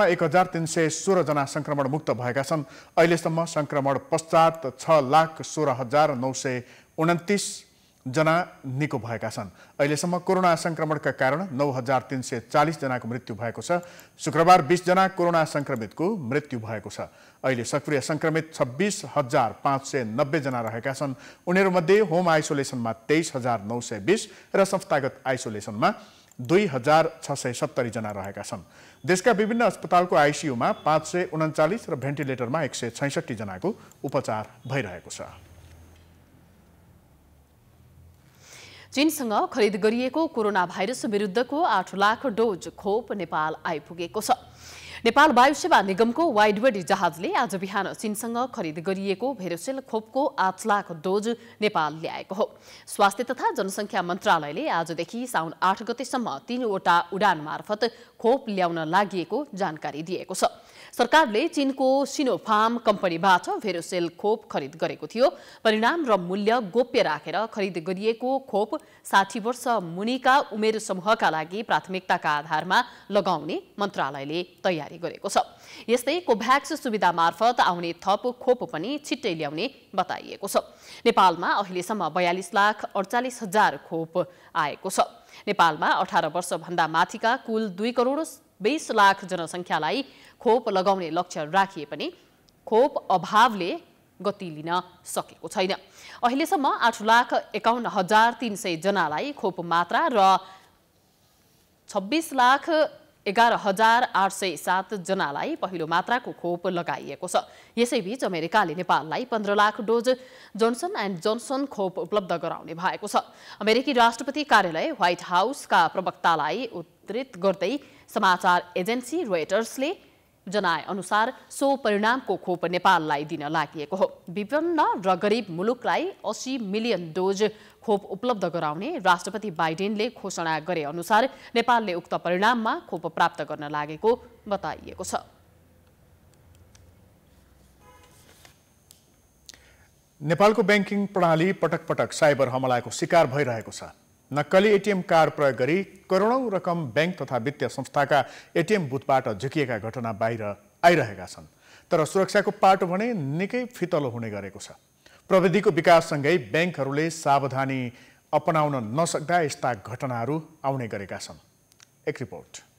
1316 जना संक्रमण मुक्त भएका छन्। अहिलेसम्म संक्रमण पश्चात 6,16,929 जना निको भएका छन्। अहिलेसम्म कोरोना संक्रमणका कारण 9,340 जनाको मृत्यु भएको छ। शुक्रबार 20 जना कोरोना संक्रमितको मृत्यु भएको छ। अहिले सक्रिय संक्रमित 26,590 जना रहेका छन्। उनीहरूमध्ये होम आइसोलेसनमा 23,920 र संस्थागत आइसोलेसनमा 2,670 जना रहेका छन्। देशका विभिन्न अस्पतालको आइसियुमा 539 र भेन्टिलेटरमा 166 जनाको उपचार भइरहेको छ। चीनसँग खरिद गरिएको कोरोना भाइरस विरुद्धको 8 लाख डोज खोप नेपाल आइपुगेको छ। नेपाल वायु सेवा निगमको वाइडबडी जहाजले आज बिहान चीनसँग खरिद गरिएको भेरोसेल खोपको 8 लाख डोज नेपाल ल्याएको हो। स्वास्थ्य तथा जनसङ्ख्या मन्त्रालयले आजदेखि साउन 8 गतेसम्म 3 वटा उडान मार्फत खोप ल्याउन लागिएको जानकारी दिएको छ। सरकारले चीनको सिनोफार्म कम्पनीबाट भेरोसेल खोप खरिद गरेको थियो। परिणाम र मूल्य गोप्य राखेर खरिद गरिएको खोप 60 वर्ष मुनिका उमेर समूहका लागि प्राथमिकताका आधारमा लगाउने मन्त्रालयले तयारी गरेको छ। यस्तै कोभ्याक्स सुविधा मार्फत आउने थप खोप पनि छिट्टै ल्याउने बताइएको छ। नेपालमा अहिलेसम्म 42,48,000 खोप आएको छ। नेपालमा 18 वर्षभन्दा माथिका कुल 2,20,00,000 जनसङ्ख्यालाई खोप लगाउने लक्ष्य राखिए पनि खोप अभावले गति लिन सकेको छैन। अहिलेसम्म 8,51,300 जनालाई खोप मात्रा र 26,11,807 जनालाई पहिलो मात्राको खोप लगाइएको छ। यसैबीच अमेरिकाले नेपाललाई 15 lakh dose Johnson and Johnson खोप उपलब्ध गराउने भएको छ। अमेरिकी राष्ट्रपति कार्यालय व्हाइट हाउसका प्रवक्तालाई उद्धृत गर्दै समाचार एजेन्सी रोयटर्सले जनाए अनुसार सो परिणामको खोप नेपाललाई दिन लागिएको हो। विभिन्न र गरिब मुलुकलाई 80 मिलियन डोज खोप उपलब्ध गराउने राष्ट्रपति बाइडेनले घोषणा गरे अनुसार नेपालले उक्त परिणाममा खोप प्राप्त गर्न लागेको बताइएको छ। नेपालको ब्याङ्किङ प्रणाली पटक पटक साइबर हमलाको शिकार भइरहेको छ। नक्कली एटीएम कार्ड प्रयोग गरी करोडौं रकम ब्याङ्क तथा वित्तीय संस्थाका एटीएम बुथबाट झुकिएका घटना बाहिर आइरहेका छन्। तर सुरक्षाको पाटो भने निकै फितलो हुने गरेको छ। प्रविधिको विकाससँगै ब्याङ्कहरूले सावधानी अपनाउन नसक्दा यस्ता घटनाहरू आउने गरेका छन्। एक रिपोर्ट।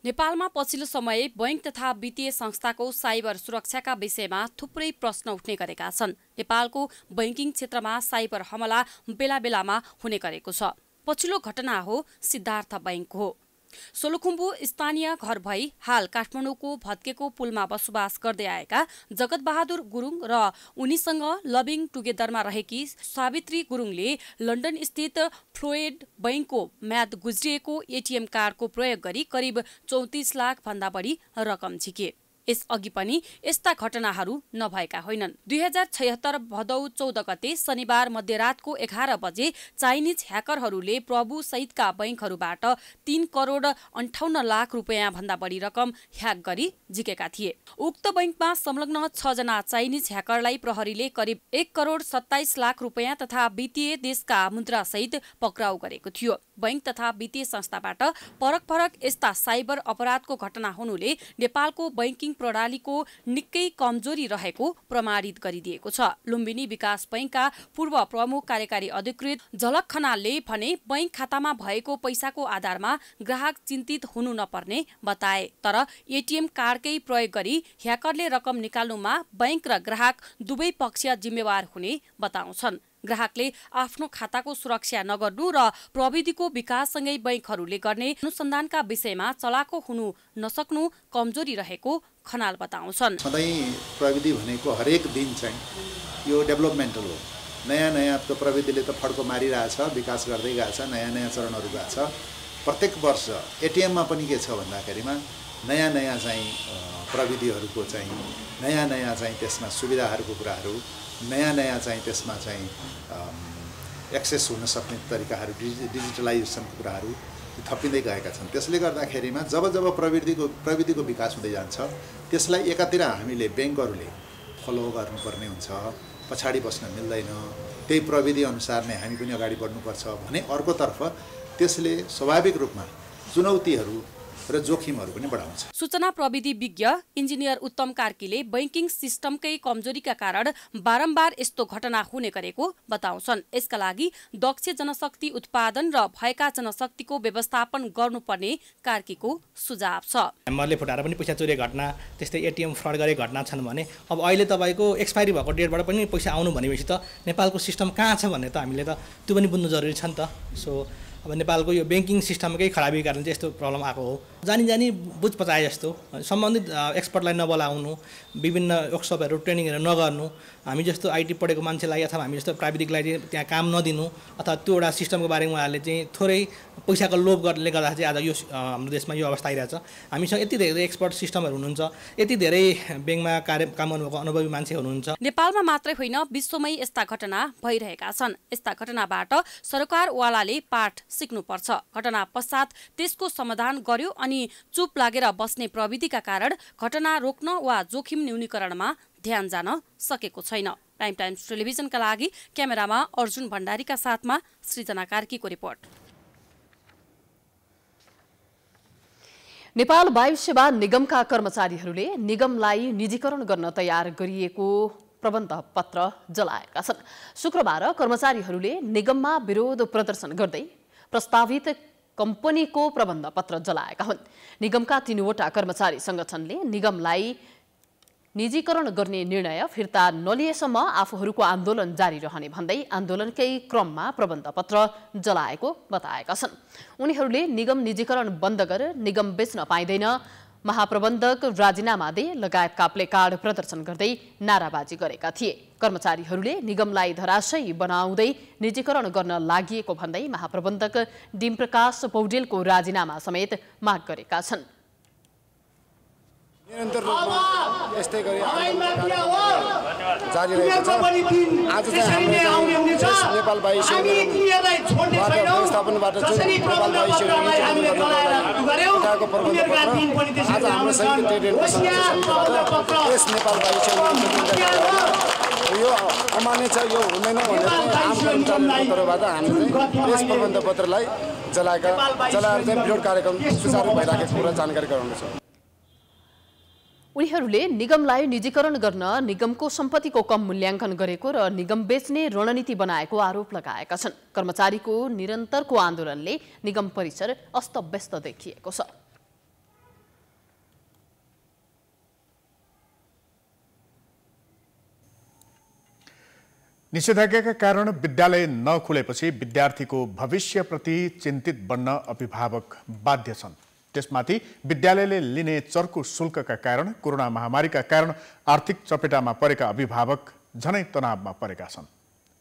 नेपालमा पछिल्लो समय बैंक तथा वित्तीय संस्थाको साइबर सुरक्षाका विषयमा थुप्रै प्रश्न उठ्ने गरेका छन्। नेपालको बैंकिङ क्षेत्रमा साइबर हमला बेला बेलामा हुने गरेको छ। पछिल्लो घटना हो सिद्धार्थ बैंक हो। सोलुखुम्बु स्थानीय घर भई हाल काठमाडौँको भत्केको पुलमा बसोबास गर्दै आएका जगतबहादुर गुरुङ र उनीसँग लभिङ टुगेदरमा रहेकी सावित्री गुरुङले लन्डन स्थित फ्लोयड बैंकको म्याद गुज्रिएको एटीएम कार्डको प्रयोग गरी करिब 34 लाख भन्दा बढी रकम झिके। यसअघि पनि यस्ता घटनाहरू नभएका होइनन्। 2076 भदौ 14 गते शनिबार मध्यरातको 11 बजे चाइनिज ह्याकरहरूले प्रभु सहितका बैंकहरूबाट 3 करोड 58 लाख रुपियाँ भन्दा बढी रकम ह्याक गरी झिकेका थिए। उक्त बैंकमा संलग्न 6 जना चाइनिज ह्याकरलाई प्रहरीले करिब 1 करोड 27 लाख रुपियाँ तथा वित्तीय देशका मुद्रा सहित पक्राउ गरेको थियो। बैंक तथा वित्तीय संस्थाबाट फरक फरक यस्ता साइबर अपराधको घटना हुनुले नेपालको बैंकिङ प्रणालीको निकै कमजोरी रहेको प्रमाणित गरिदिएको छ। लुम्बिनी विकास बैंकका पूर्व प्रमुख कार्यकारी अधिकृत झलक खनालले भने बैंक खातामा भएको पैसाको आधारमा ग्राहक चिन्तित हुनु नपर्ने बताए। तर एटीएम कार्डकै प्रयोग गरी ह्याकरले रकम निकाल्नुमा बैंक र ग्राहक दुवै पक्ष जिम्मेवार हुने बताउँछन्। ग्राहकले आफ्नो खाताको सुरक्षा नगर्नु र प्रविधिको विकाससँगै बैंकहरूले गर्ने अनुसन्धानका विषयमा चलाको हुनु नसक्नु कमजोरी रहेको खनाल बताउँछन्। सधैँ प्रविधि भनेको हरेक दिन चाहिँ यो डेभलपमेन्टल हो। नयाँ नयाँ प्रविधिले त फड्को मारिरहेछ, विकास गर्दै गएको छ, नयाँ नयाँ चरणहरू गएको छ। प्रत्येक वर्ष एटीएममा पनि के छ भन्दाखेरिमा नयाँ नयाँ चाहिँ प्रविधिहरूको चाहिँ नयाँ नयाँ चाहिँ त्यसमा सुविधाहरूको कुराहरू, नयाँ नयाँ चाहिँ त्यसमा चाहिँ एक्सेस हुन सक्ने तरिकाहरू, डिजिटलाइजेसनको कुराहरू थपिँदै गएका छन्। त्यसले गर्दाखेरिमा जब जब प्रविधिको विकास हुँदै जान्छ त्यसलाई एकातिर हामीले ब्याङ्कहरूले फलो गर्नुपर्ने हुन्छ, पछाडि बस्न मिल्दैन, त्यही प्रविधि अनुसार नै हामी पनि अगाडि बढ्नुपर्छ भने अर्कोतर्फ त्यसले स्वाभाविक रूपमा चुनौतीहरू र जोखिमहरू पनि बढाउँछ। सूचना प्रविधि विज्ञ इन्जिनियर उत्तम कार्कीले बैंकिङ सिस्टमकै कमजोरीका कारण बारम्बार यस्तो घटना हुने गरेको बताउँछन्। यसका लागि दक्ष जनशक्ति उत्पादन र भएका जनशक्तिको व्यवस्थापन गर्नुपर्ने कार्कीको सुझाव छ। ह्यामरले फुटाएर पनि पैसा चोरेको घटना, त्यस्तै एटीएम फ्रड गरेको घटना छन् भने अब अहिले तपाईँको एक्सपायरी भएको डेटबाट पनि पैसा आउनु भनेपछि त नेपालको सिस्टम कहाँ छ भन्ने त हामीले त त्यो पनि बुझ्नु जरुरी छ नि त। सो अब नेपालको यो ब्याङ्किङ सिस्टमकै खराबीको कारण चाहिँ यस्तो प्रब्लम आएको हो। जानी जानी बुझ पचाए जस्तो सम्बन्धित एक्सपर्टलाई नबोलाउनु, विभिन्न वर्कसपहरू ट्रेनिङहरू नगर्नु, हामी जस्तो आइटी पढेको मान्छेलाई अथवा हामी जस्तो प्राविधिकलाई चाहिँ त्यहाँ काम नदिनु अथवा त्यो एउटा सिस्टमको बारेमा उहाँहरूले चाहिँ थोरै पैसाको लोभ गर्नेले गर्दा चाहिँ आज यो हाम्रो देशमा यो अवस्था आइरहेछ। हामीसँग यति धेरै एक्सपर्ट सिस्टमहरू हुनुहुन्छ, यति धेरै ब्याङ्कमा काम गर्नुभएको अनुभवी मान्छे हुनुहुन्छ। नेपालमा मात्रै होइन विश्वमै यस्ता घटना भइरहेका छन्। यस्ता घटनाबाट सरकारवालाले पाठ सिक्नुपर्छ। घटना पश्चात त्यसको समाधान गर्यो अनि चुप लागेर बस्ने प्रविधिका कारण घटना रोक्न वा जोखिम न्यूनीकरणमा ध्यान जान सकेको छैन। टाइम टाइम्स टेलिभिजनका लागि क्यामेरामा अर्जुन भण्डारीका साथमा सृजना कार्कीको रिपोर्ट। नेपाल वायु सेवा निगमका कर्मचारीहरूले निगमलाई निजीकरण गर्न तयार गरिएको प्रबन्ध पत्र जलाएका छन्। शुक्रबार कर्मचारीहरूले निगममा विरोध प्रदर्शन गर्दै प्रस्तावित कम्पनीको प्रबन्ध पत्र जलाएका हुन्। निगमका 3वटा कर्मचारी संगठनले निगमलाई निजीकरण गर्ने निर्णय फिर्ता नलिएसम्म आफूहरूको आन्दोलन जारी रहने भन्दै आन्दोलनकै क्रममा प्रबन्ध पत्र जलाएको बताएका छन्। उनीहरूले निगम निजीकरण बन्द गर, निगम बेच्न पाइँदैन, महाप्रबन्धक राजीनामा दे लगायतका प्लेकार्ड प्रदर्शन गर्दै नाराबाजी गरेका थिए। कर्मचारीहरूले निगमलाई धराशयी बनाउँदै निजीकरण गर्न लागि भन्दै महाप्रबन्धक डिमप्रकाश पौडेलको राजीनामा समेत माग गरेका छन्। निरन्तर रूपमा यस्तै गरी जारी रहेको छ। आज चाहिँ हाम्रो नेपाल वायु सेनाबाट व्यवस्थापनबाट जुन नेपाल वायु सेनाको प्रबन्धपत्र आज हाम्रो सैनिक ट्रेडको समितिबाट यस नेपाल वायु सेनाको यो अमान्य छ, यो हुँदैन भनेर आम कर्मचारीको तर्फबाट हामीले यस प्रबन्धपत्रलाई जलाएर चाहिँ विरोध कार्यक्रम सुचारू भइराखेको कुरा जानकारी गराउनु छ। उनीहरूले निगमलाई निजीकरण गर्न निगमको सम्पत्तिको कम मूल्याङ्कन गरेको र निगम बेच्ने रणनीति बनाएको आरोप लगाएका छन्। कर्मचारीको निरन्तरको आन्दोलनले निगम परिसर अस्तव्यस्त देखिएको छ। निषेधाज्ञाका कारण विद्यालय नखुलेपछि विद्यार्थीको भविष्यप्रति चिन्तित बन्न अभिभावक बाध्य छन्। त्यसमाथि विद्यालयले लिने चर्को शुल्कका कारण कोरोना महामारीका कारण आर्थिक चपेटामा परेका अभिभावक झनै तनावमा परेका छन्।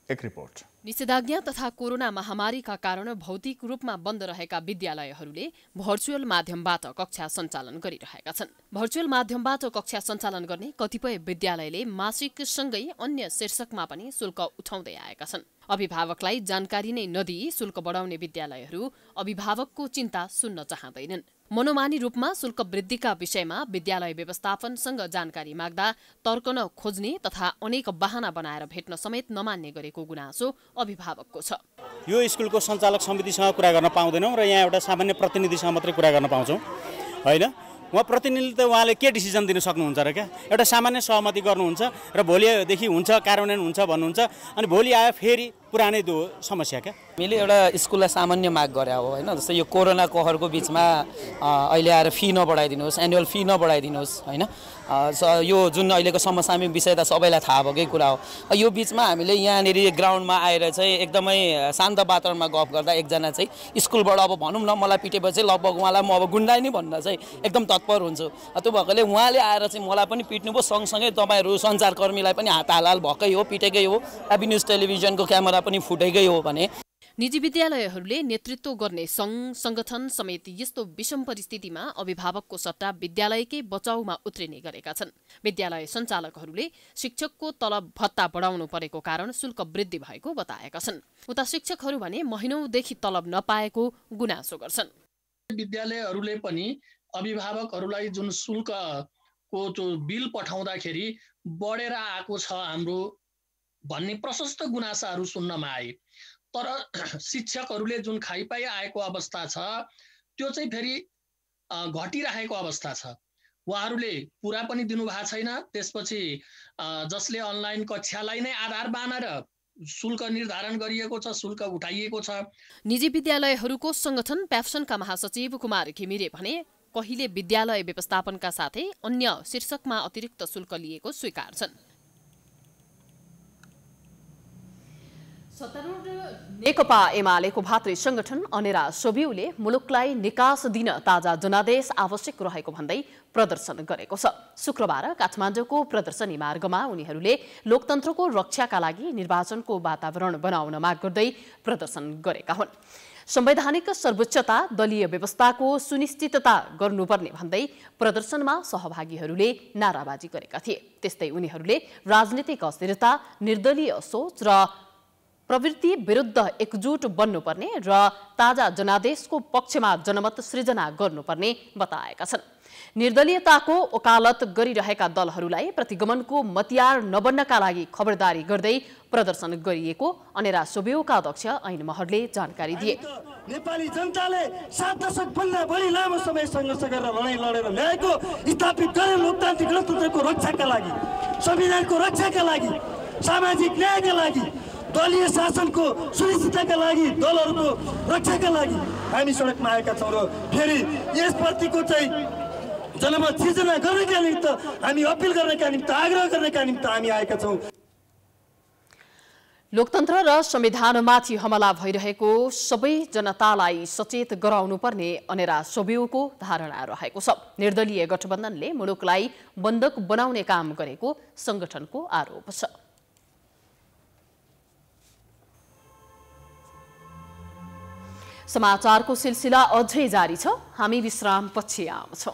एक रिपोर्ट। निषेधाज्ञा तथा कोरोना महामारीका कारण भौतिक रूपमा बन्द रहेका विद्यालयहरूले भर्चुअल माध्यमबाट कक्षा सञ्चालन गरिरहेका छन्। भर्चुअल माध्यमबाट कक्षा सञ्चालन गर्ने कतिपय विद्यालयले मासिकसँगै अन्य शीर्षकमा पनि शुल्क उठाउँदै आएका छन्। अभिभावकलाई जानकारी नै नदिई शुल्क बढाउने विद्यालयहरू अभिभावकको चिन्ता सुन्न चाहँदैनन्। मनोमानी रूपमा शुल्क वृद्धिका विषयमा विद्यालय व्यवस्थापनसँग जानकारी माग्दा तर्कन खोज्ने तथा अनेक बहाना बनाएर भेट्न समेत नमान्ने गरेको गुनासो अभिभावकको छ। यो स्कुलको सञ्चालक समितिसँग कुरा गर्न पाउँदैनौँ र यहाँ एउटा सामान्य प्रतिनिधिसँग मात्रै कुरा गर्न पाउँछौँ, होइन? उहाँ प्रतिनिधिले त उहाँले के डिसिजन दिन सक्नुहुन्छ र क्या? एउटा सामान्य सहमति गर्नुहुन्छ र भोलिदेखि हुन्छ कार्यान्वयन हुन्छ भन्नुहुन्छ, अनि भोलि आयो फेरि पुरानै समस्या क्या? मैले एउटा स्कुललाई सामान्य माग गरे हो, होइन? जस्तै यो कोरोना कहरको बिचमा अहिले आएर फी नबढाइदिनुहोस्, एनुअल फी नबढाइदिनुहोस्, होइन? यो जुन अहिलेको समसामयिक विषय त सबैलाई थाहा भएकै कुरा हो। यो बिचमा हामीले यहाँनिर ग्राउन्डमा आएर चाहिँ एकदमै शान्त वातावरणमा गफ गर्दा एकजना चाहिँ स्कुलबाट अब भनौँ न मलाई पिटेपछि लगभग उहाँलाई म अब गुन्डाइ नै भन्न चाहिँ एकदम तत्पर हुन्छु। त्यो भएकोले उहाँले आएर चाहिँ मलाई पनि पिट्नुभयो, सँगसँगै तपाईँहरू सञ्चारकर्मीलाई पनि हात हालहाल भएकै हो, पिटेकै हो, एबी न्युज टेलिभिजनको क्यामेरा पनि फुटेकै हो भने। निजी विद्यालयहरूले नेतृत्व गर्ने सङ्घ संगठन समेत यस्तो विषम परिस्थितिमा अभिभावकको सट्टा विद्यालयकै बचाउमा उत्रिने गरेका छन्। विद्यालय सञ्चालकहरूले शिक्षकको तलब भत्ता बढाउनु परेको कारण शुल्क वृद्धि भएको बताएका छन्। उता शिक्षकहरू भने महिनौदेखि तलब नपाएको गुनासो गर्छन्। विद्यालयहरूले पनि अभिभावकहरूलाई जुन शुल्कको बिल पठाउँदाखेरि बढेर आएको छ हाम्रो भन्ने प्रशस्त गुनासाहरू सुन्नमा आए, तर शिक्षकहरूले जुन खाइपाइ आएको अवस्था छ त्यो चाहिँ फेरि घटिरहेको अवस्था छ। उहाँहरूले पुरा पनि दिनुभएको छैन। त्यसपछि जसले अनलाइन कक्षालाई नै आधार मानेर शुल्क निर्धारण गरिएको छ, शुल्क उठाइएको छ। निजी विद्यालयहरूको संगठन प्याप्सनका महासचिव कुमार घिमिरे भने कहिले विद्यालय व्यवस्थापनका साथै अन्य शीर्षकमा अतिरिक्त शुल्क लिएको स्वीकार छन्। सत्तारूढ नेकपा एमालेको भातृ संगठन अनेरा सोभिउले मुलुकलाई निकास दिन ताजा जनादेश आवश्यक रहेको भन्दै प्रदर्शन गरेको छ। शुक्रबार काठमाडौँको प्रदर्शनी मार्गमा उनीहरूले लोकतन्त्रको रक्षाका लागि निर्वाचनको वातावरण बनाउन माग गर्दै प्रदर्शन गरेका हुन्। संवैधानिक सर्वोच्चता, दलीय व्यवस्थाको सुनिश्चितता गर्नुपर्ने भन्दै प्रदर्शनमा सहभागीहरूले नाराबाजी गरेका थिए। त्यस्तै उनीहरूले राजनीतिक अस्थिरता, निर्दलीय सोच र प्रवृत्ति विरुद्ध एकजुट बन्नुपर्ने र ताजा जनादेशको पक्षमा जनमत सृजना गर्नुपर्ने बताएका छन्। निर्दलीयताको वकालत गरिरहेका दलहरूलाई प्रतिगमनको मतियार नबन्नका लागि खबरदारी गर्दै प्रदर्शन गरिएको अनेरा सोभिउका अध्यक्ष ऐन महरले जानकारी दिए। नेपाली जनताले 7 दशकभन्दा बढी लामो समय सङ्घर्ष गरेर लडाइँ लडेर ल्याएको स्थापित गरे लोकतान्त्रिक गणतन्त्रको रक्षाका लागि, संविधानको रक्षाका लागि, सामाजिक न्यायका लागि, दलीय शासनको सुनिश्चितताका लागि, दलहरूको रक्षाका लागि हामी सडकमा आएका छौँ। र फेरि यसप्रतिको चाहिँ जनमत सिर्जना गर्नका निमित्त हामी अपिल गर्नका निमित्त, आग्रह गर्नका निमित्त हामी आएका छौँ। लोकतन्त्र र संविधानमाथि हमला भइरहेको सबै जनतालाई सचेत गराउनुपर्ने अनेरा सोभिउको धारणा रहेको छ। निर्दलीय गठबन्धनले मुलुकलाई बन्धक बनाउने काम गरेको संगठनको आरोप छ। समाचारको सिलसिला अझै जारी छ। हामी विश्रामपछि आउँछौँ।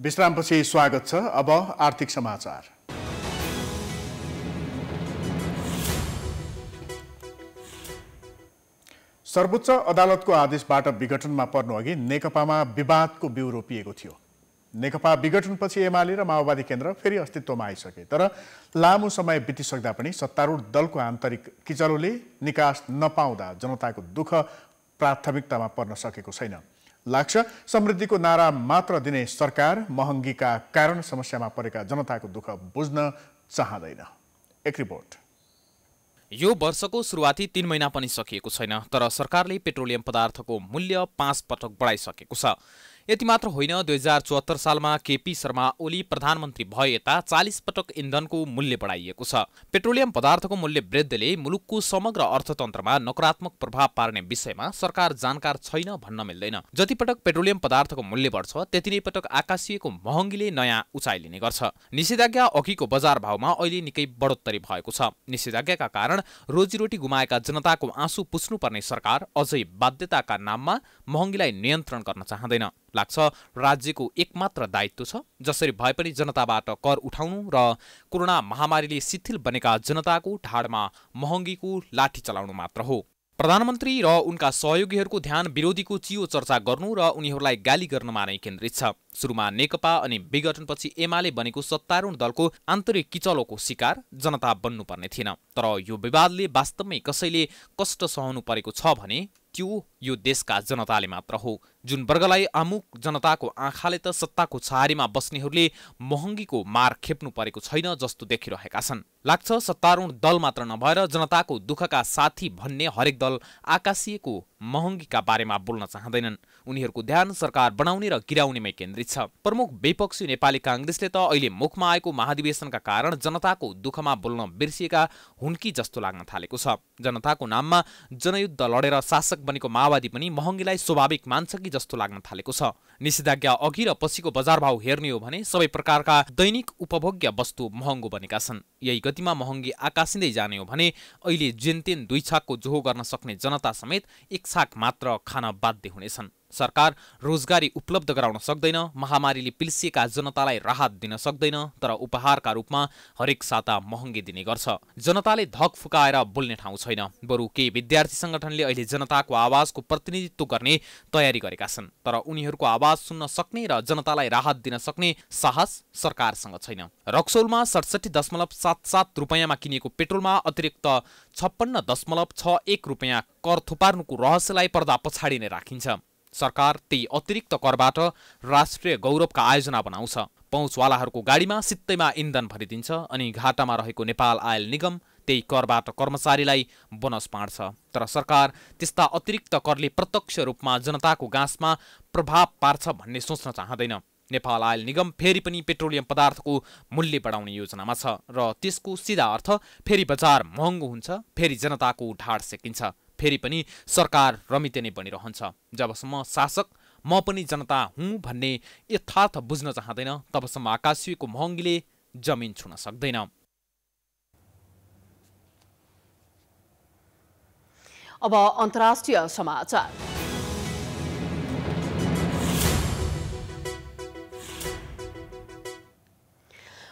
विश्रामपछि स्वागत छ। अब आर्थिक समाचार। सर्वोच्च अदालतको आदेशबाट विघटनमा पर्नु अघि नेकपामा विवादको बिउ रोपिएको थियो। नेकपा विघटनपछि एमाले र माओवादी केन्द्र फेरि अस्तित्वमा आइसके, तर लामो समय बितिसक्दा पनि सत्तारूढ दलको आन्तरिक किचलोले निकास नपाउँदा जनताको दुःख प्राथमिकतामा पर्न सकेको छैन। लाग्छ समृद्धिको नारा मात्र दिने सरकार महँगीका कारण समस्यामा परेका जनताको दुःख बुझ्न चाहँदैन। एक रिपोर्ट। यो वर्षको सुरुवाती 3 महिना पनि सकिएको छैन, तर सरकारले पेट्रोलियम पदार्थको मूल्य 5 पटक बढाइसकेको छ। यति मात्र होइन, 2074 सालमा केपी शर्मा ओली प्रधानमन्त्री भए यता 40 पटक इन्धनको मूल्य बढाइएको छ। पेट्रोलियम पदार्थको मूल्य वृद्धिले मुलुकको समग्र अर्थतन्त्रमा नकारात्मक प्रभाव पार्ने विषयमा सरकार जानकार छैन भन्न मिल्दैन। जति पटक पेट्रोलियम पदार्थको मूल्य बढ्छ त्यति नै पटक आकाशिएको महँगीले नयाँ उचाइ लिने गर्छ। निषेधाज्ञा अघिको बजार भावमा अहिले निकै बढोत्तरी भएको छ। निषेधाज्ञाका कारण रोजीरोटी गुमाएका जनताको आँसु पुछ्नुपर्ने सरकार अझै बाध्यताका नाममा महँगीलाई नियन्त्रण गर्न चाहँदैन। लाग्छ राज्यको एकमात्र दायित्व छ जसरी भए पनि जनताबाट कर उठाउनु र कोरोना महामारीले शिथिल बनेका जनताको ढाडमा महँगीको लाठी चलाउनु मात्र हो। प्रधानमन्त्री र उनका सहयोगीहरूको ध्यान विरोधीको चियो चर्चा गर्नु र उनीहरूलाई गाली गर्नमा नै केन्द्रित छ। सुरुमा नेकपा अनि विघटनपछि एमाले बनेको सत्तारूढ दलको आन्तरिक किचलोको शिकार जनता बन्नुपर्ने थिएन, तर यो विवादले वास्तवमै कसैले कष्ट सहनु परेको छ भने त्यो यो देशका जनताले मात्र हो, जुन वर्गलाई आमुक जनताको आँखाले त सत्ताको छहारीमा बस्नेहरूले महँगीको मार खेप्नु परेको छैन जस्तो देखिरहेका छन्। लाग्छ सत्तारूढ दल मात्र नभएर जनताको दुःखका साथी भन्ने हरेक दल आकाशिएको महँगीका बारेमा बोल्न चाहँदैनन्। उनीहरूको ध्यान सरकार बनाउने र गिराउनेमै केन्द्रित छ। प्रमुख विपक्षी नेपाली कांग्रेसले त अहिले मुखमा आएको महाधिवेशनका कारण जनताको दुःखमा बोल्न बिर्सिएका हुन्की जस्तो लाग्न थालेको छ। जनताको नाममा जनयुद्ध लडेर शासक बनेको माओवादी पनि महँगीलाई स्वाभाविक मान्छ कि जस्तो लाग्न थालेको छ। निषेधाज्ञा अघि र पछिको बजार भाव हेर्ने हो भने सबै प्रकारका दैनिक उपभोग्य वस्तु महँगो बनेका छन्। यही गतिमा महँगी आकाशिँदै जाने हो भने अहिले जेनतेन 2 छाकको जोहो गर्न सक्ने जनता समेत 1 छाक मात्र खान बाध्य हुनेछन्। सरकार रोजगारी उपलब्ध गराउन सक्दैन, महामारीले पिल्सिएका जनतालाई राहत दिन सक्दैन, तर उपहारका रूपमा हरेक साता महँगी दिने गर्छ। जनताले धक फुकाएर बोल्ने ठाउँ छैन। बरु केही विद्यार्थी संगठनले अहिले जनताको आवाजको प्रतिनिधित्व गर्ने तयारी गरेका छन्, तर उनीहरूको आवाज सुन्न सक्ने र जनतालाई राहत दिन सक्ने साहस सरकारसँग छैन। रक्सौलमा 67.77 रुपैयाँमा किनिएको पेट्रोलमा अतिरिक्त 56.61 रुपैयाँ कर थुपार्नुको रहस्यलाई पर्दा पछाडि नै राखिन्छ। सरकार त्यही अतिरिक्त करबाट राष्ट्रिय गौरवका आयोजना बनाउँछ। पहुँचवालाहरूको गाडीमा सित्तैमा इन्धन भरिदिन्छ अनि घाटामा रहेको नेपाल आयल निगम त्यही करबाट कर्मचारीलाई बोनस बाँड्छ। तर सरकार त्यस्ता अतिरिक्त करले प्रत्यक्ष रूपमा जनताको गाँसमा प्रभाव पार्छ भन्ने सोच्न चाहँदैन। नेपाल आयल निगम फेरि पनि पेट्रोलियम पदार्थको मूल्य बढाउने योजनामा छ र त्यसको सिधा अर्थ फेरि बजार महँगो हुन्छ, फेरि जनताको ढाड सेकिन्छ, फेरि पनि सरकार रमिते नै बनिरहन्छ। जबसम्म शासक म पनि जनता हुँ भन्ने यथार्थ बुझ्न चाहँदैन तबसम्म आकाशिएको महँगीले जमिन छुन सक्दैन। अब अन्तर्राष्ट्रिय समाचार।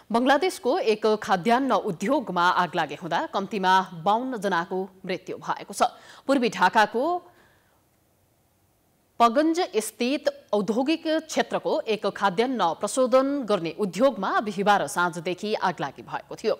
बंगलादेशको एक खाद्यान्न उद्योगमा आग लागे हुँदा कम्तीमा 52 जनाको मृत्यु भएको छ। पूर्वी ढाकाको पगन्ज स्थित औद्योगिक क्षेत्रको एक खाद्यान्न प्रशोधन गर्ने उद्योगमा बिहिबार साँझदेखि आगलागी भएको थियो।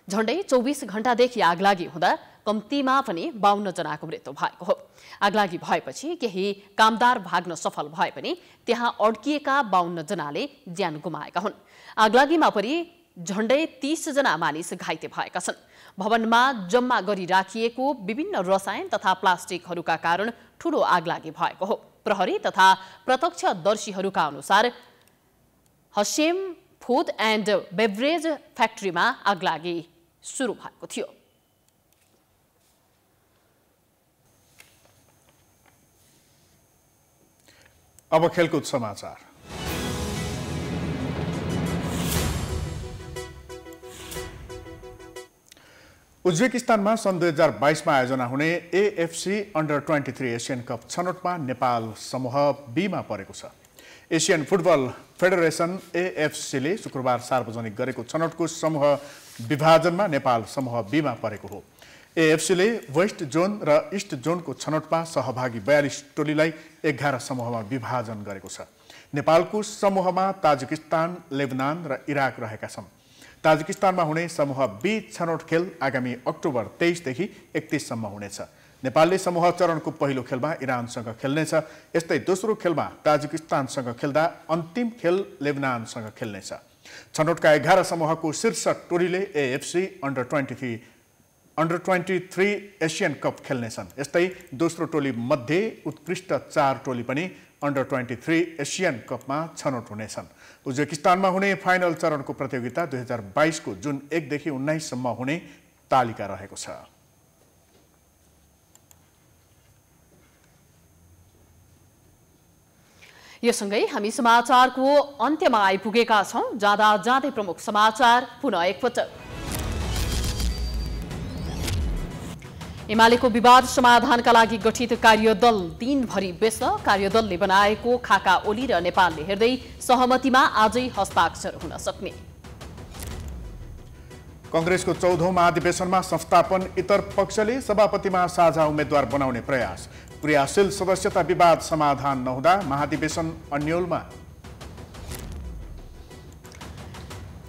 झण्डै 24 घण्टादेखि आगलागी हुँदा कम्तीमा पनि 52 जनाको मृत्यु भएको हो। आगलागी भएपछि केही कामदार भाग्न सफल भए पनि त्यहाँ अड्किएका 52 जनाले ज्यान गुमाएका हुन्। आगलागीमा पनि झण्डै 30 जना मानिस घाइते भएका छन्। भवनमा जम्मा गरी राखिएको विभिन्न रसायन तथा प्लास्टिकहरूका कारण ठूलो आगलागी भएको हो। प्रहरी तथा प्रत्यक्षदर्शीहरूका अनुसार हसेम फूड एन्ड बेभरेज फ्याक्ट्रीमा आगलागी सुरु भएको थियो। अब खेलकुद समाचार। उज्बेकिस्तानमा सन् 2022 आयोजना हुने एएफसी अन्डर 23 एसियन कप छनौटमा नेपाल समूह बीमा परेको छ। एसियन फुटबल फेडरेसन AFCले शुक्रबार सार्वजनिक गरेको छनौटको समूह विभाजनमा नेपाल समूह बीमा परेको हो। AFCले वेस्ट जोन र इस्ट जोनको छनौटमा सहभागी 42 टोलीलाई 11 समूहमा विभाजन गरेको छ। नेपालको समूहमा ताजिकिस्तान, लेबनान र इराक रहेका छन्। ताजिकिस्तानमा हुने समूह बी छनौट खेल आगामी अक्टोबर 23 देखि 31 सम्म हुनेछ। नेपालले समूह चरणको पहिलो खेलमा इरानसँग खेल्नेछ। यस्तै दोस्रो खेलमा ताजिकिस्तानसँग खेल्दा अन्तिम खेल लेबनानसँग खेल्नेछ। छनौटका 11 समूहको शीर्ष टोलीले AFC अन्डर-23 एसियन कप खेल्नेछन्। यस्तै दोस्रो टोली मध्ये उत्कृष्ट 4 टोली पनि अन्डर-23 एसियन कपमा छनौट हुनेछन्। उज्बेकिस्तानमा हुने फाइनल चरणको प्रतियोगिता 2022 को जुन 1 देखि 19 सम्म हुने तालिका रहेको छ। यो सँगै हामी समाचारको अन्त्यमा आइपुगेका छौं। जाँदा जाँदै प्रमुख समाचार पुनः एकपटक। एमालेको विवाद समाधानका लागि गठित कार्यदल दिनभरि व्यस्त। कार्यदलले बनाएको खाका ओली र नेपालले हेर्दै सहमतिमा आजै हस्ताक्षर हुन सक्ने। कांग्रेसको 14औं महाधिवेशनमा संस्थापन इतर पक्षले सभापतिमा साझा उम्मेद्वार बनाउने प्रयास। क्रियाशील सदस्यता विवाद समाधान नहुँदा महाधिवेशन अन्योलमा।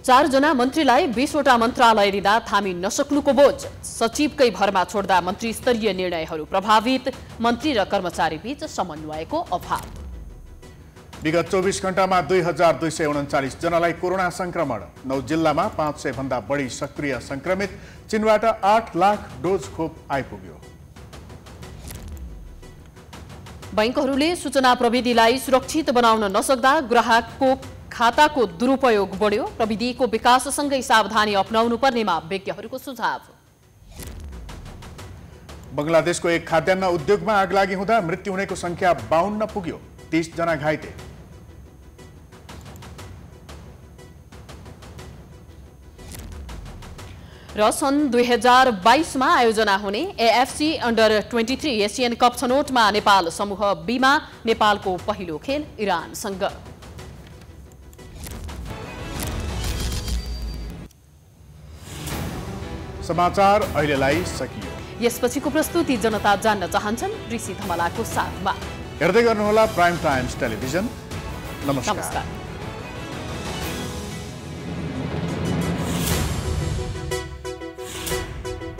4 जना मन्त्रीलाई 20 वटा मन्त्रालय दिँदा थामी नसक्नुको बोझ। सचिवकै भरमा छोड्दा मन्त्री स्तरीय निर्णयहरू प्रभावित। मन्त्री र कर्मचारी बीच समन्वयको अभाव। विगत 24 घण्टामा 2239 जनालाई कोरोना संक्रमण। 9 जिल्लामा 500 भन्दा बढी सक्रिय संक्रमित। चीनबाट 8 लाख डोज खोप आइपुग्यो। बैंकहरूले सूचना प्रविधिलाई सुरक्षित बनाउन नसक्दा ग्राहकको खाताको दुरुपयोग बढ्यो। प्रविधिको विकाससँगै सावधानी अपनाउनु पर्नेमा विज्ञहरूको सुझाव। बंगलादेशको एक खाद्यान्न उद्योगमा आगलागी हुँदा मृत्यु हुनेको संख्या 52 पुग्यो। 30 जना घाइते। र सन् 2022 मा आयोजना हुने AFC अन्डर-23 एसियन कप छनौटमा नेपाल समूह बीमा। नेपालको पहिलो खेल इरानसँग। समाचार अहिलेलाई सकियो। यसपछिको प्रस्तुति जनता जान्न चाहन्छन् ऋषि धमलाको साथमा। हेर्दै गर्नुहोला प्राइम टाइम्स टेलिभिजन। नमस्कार।